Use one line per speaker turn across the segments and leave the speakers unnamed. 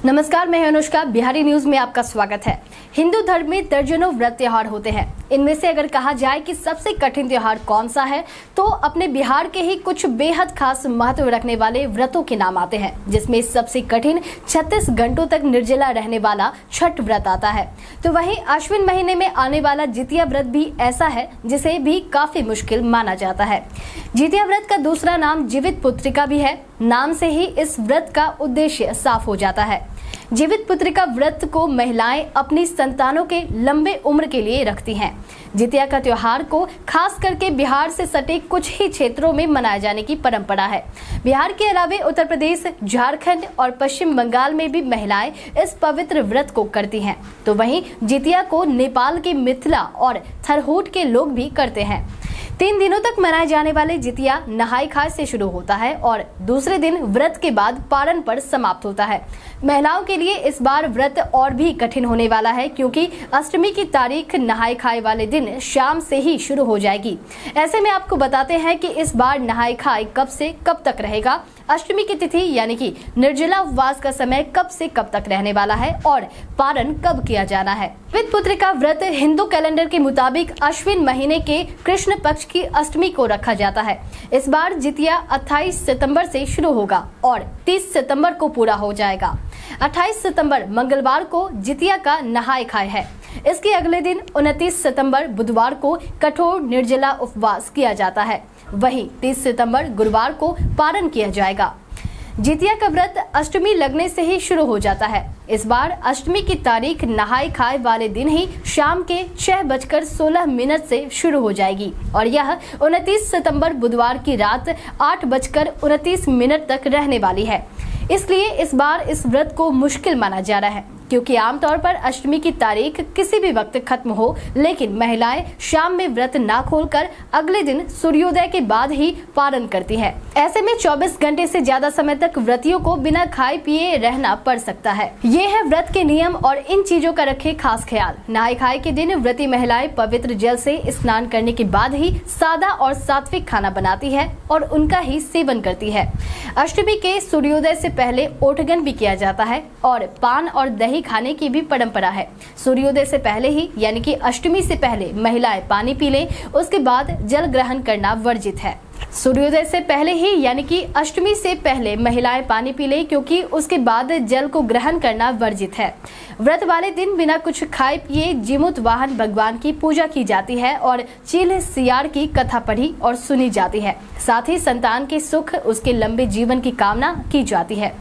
नमस्कार, मैं अनुष्का। बिहारी न्यूज में आपका स्वागत है। हिंदू धर्म में दर्जनों व्रत त्योहार होते हैं। इनमें से अगर कहा जाए कि सबसे कठिन त्योहार कौन सा है, तो अपने बिहार के ही कुछ बेहद खास महत्व रखने वाले व्रतों के नाम आते हैं, जिसमें सबसे कठिन 36 घंटों तक निर्जला रहने वाला छठ व्रत आता है। तो वहीं अश्विन महीने में आने वाला जितिया व्रत भी ऐसा है जिसे भी काफी मुश्किल माना जाता है। जितिया व्रत का दूसरा नाम जीवित पुत्रिका भी है। नाम से ही इस व्रत का उद्देश्य साफ हो जाता है। जीवित पुत्रिका व्रत को महिलाएं अपनी संतानों के लंबे उम्र के लिए रखती हैं। जितिया का त्योहार को खास करके बिहार से सटे कुछ ही क्षेत्रों में मनाए जाने की परंपरा है। बिहार के अलावा उत्तर प्रदेश, झारखंड और पश्चिम बंगाल में भी महिलाएं इस पवित्र व्रत को करती हैं। तो वहीं जितिया को नेपाल के मिथिला और थरहूट के लोग भी करते हैं। 3 दिनों तक मनाए जाने वाले जितिया नहाय खाय से शुरू होता है और दूसरे दिन व्रत के बाद पारण पर समाप्त होता है। महिलाओं के लिए इस बार व्रत और भी कठिन होने वाला है, क्योंकि अष्टमी की तारीख नहाय खाय वाले दिन शाम से ही शुरू हो जाएगी। ऐसे में आपको बताते हैं कि इस बार नहाय खाय कब से कब तक रहेगा, अष्टमी की तिथि यानी कि निर्जला उपवास का समय कब से कब तक रहने वाला है और पारण कब किया जाना है। जीवित पुत्रिका व्रत हिंदू कैलेंडर के मुताबिक अश्विन महीने के कृष्ण पक्ष की अष्टमी को रखा जाता है। इस बार जितिया 28 सितंबर से शुरू होगा और 30 सितंबर को पूरा हो जाएगा। 28 सितंबर मंगलवार को जितिया का नहाय खाय है। इसके अगले दिन 29 सितंबर बुधवार को कठोर निर्जला उपवास किया जाता है। वहीं 30 सितंबर गुरुवार को पारण किया जाएगा। जितिया का व्रत अष्टमी लगने से ही शुरू हो जाता है। इस बार अष्टमी की तारीख नहाय खाय वाले दिन ही शाम के 6:16 से शुरू हो जाएगी और यह 29 सितंबर बुधवार की रात 8:29 तक रहने वाली है। इसलिए इस बार इस व्रत को मुश्किल माना जा रहा है, क्योंकि आमतौर पर अष्टमी की तारीख किसी भी वक्त खत्म हो, लेकिन महिलाएं शाम में व्रत ना खोलकर अगले दिन सूर्योदय के बाद ही पारण करती हैं। ऐसे में 24 घंटे से ज्यादा समय तक व्रतियों को बिना खाए पिए रहना पड़ सकता है। ये है व्रत के नियम और इन चीजों का रखे खास ख्याल। नहाय खाय के दिन व्रती महिलाएं पवित्र जल से स्नान करने के बाद ही सादा और सात्विक खाना बनाती है और उनका ही सेवन करती है। अष्टमी के सूर्योदय से पहले ओठगन भी किया जाता है और पान और दही खाने की भी परंपरा है। सूर्योदय से पहले ही यानी कि अष्टमी से पहले महिलाएं पानी पी लें, उसके बाद जल ग्रहण करना वर्जित है। सूर्योदय से पहले ही यानी कि अष्टमी से पहले महिलाएं पानी पी लें, क्योंकि उसके बाद जल को ग्रहण करना वर्जित है। व्रत वाले दिन बिना कुछ खाए पिए जीमूत वाहन भगवान की पूजा की जाती है और चील सियार की कथा पढ़ी और सुनी जाती है। साथ ही संतान के सुख, उसके लंबे जीवन की कामना की जाती है।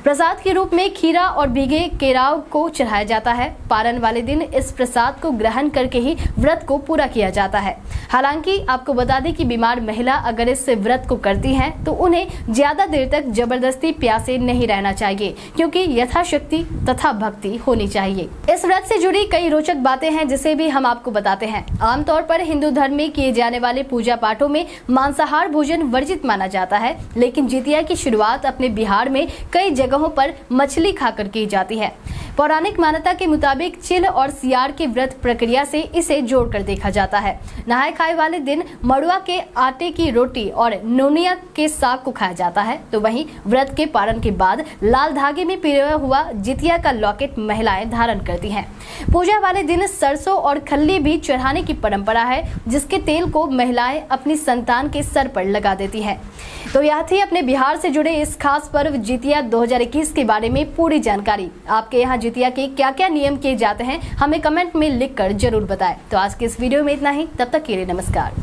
प्रसाद के रूप में खीरा और भीगे केराव को चढ़ाया जाता है। पारण वाले दिन इस प्रसाद को ग्रहण करके ही व्रत को पूरा किया जाता है। हालांकि आपको बता दें कि बीमार महिला अगर इस व्रत को करती हैं तो उन्हें ज्यादा देर तक जबरदस्ती प्यासे नहीं रहना चाहिए, क्योंकि यथाशक्ति तथा भक्ति होनी चाहिए। इस व्रत से जुड़ी कई रोचक बातें हैं, जिसे भी हम आपको बताते हैं। आमतौर पर हिंदू धर्म में किए जाने वाले पूजा पाठों में मांसाहार भोजन वर्जित माना जाता है, लेकिन जितिया की शुरुआत अपने बिहार में कई जगहों पर मछली खाकर की जाती है। पौराणिक मान्यता के मुताबिक चिल और सियार के व्रत प्रक्रिया से इसे जोड़कर देखा जाता है। नहाय खाय वाले दिन मड़ुआ के आटे की रोटी और नोनिया के साग को खाया जाता है। तो वहीं व्रत के पारण के बाद लाल धागे में पिरोया हुआ जितिया का लॉकेट महिलाएं धारण करती हैं। पूजा वाले दिन सरसों और खल्ली भी चढ़ाने की परंपरा है, जिसके तेल को महिलाएं अपनी संतान के सर पर लगा देती हैं। तो यह थी अपने बिहार से जुड़े इस खास पर्व जितिया 2021 के बारे में पूरी जानकारी। आपके यहाँ जितिया के क्या क्या नियम किए जाते हैं, हमें कमेंट में लिखकर जरूर बताएं। तो आज के इस वीडियो में इतना ही, तब तक के लिए नमस्कार।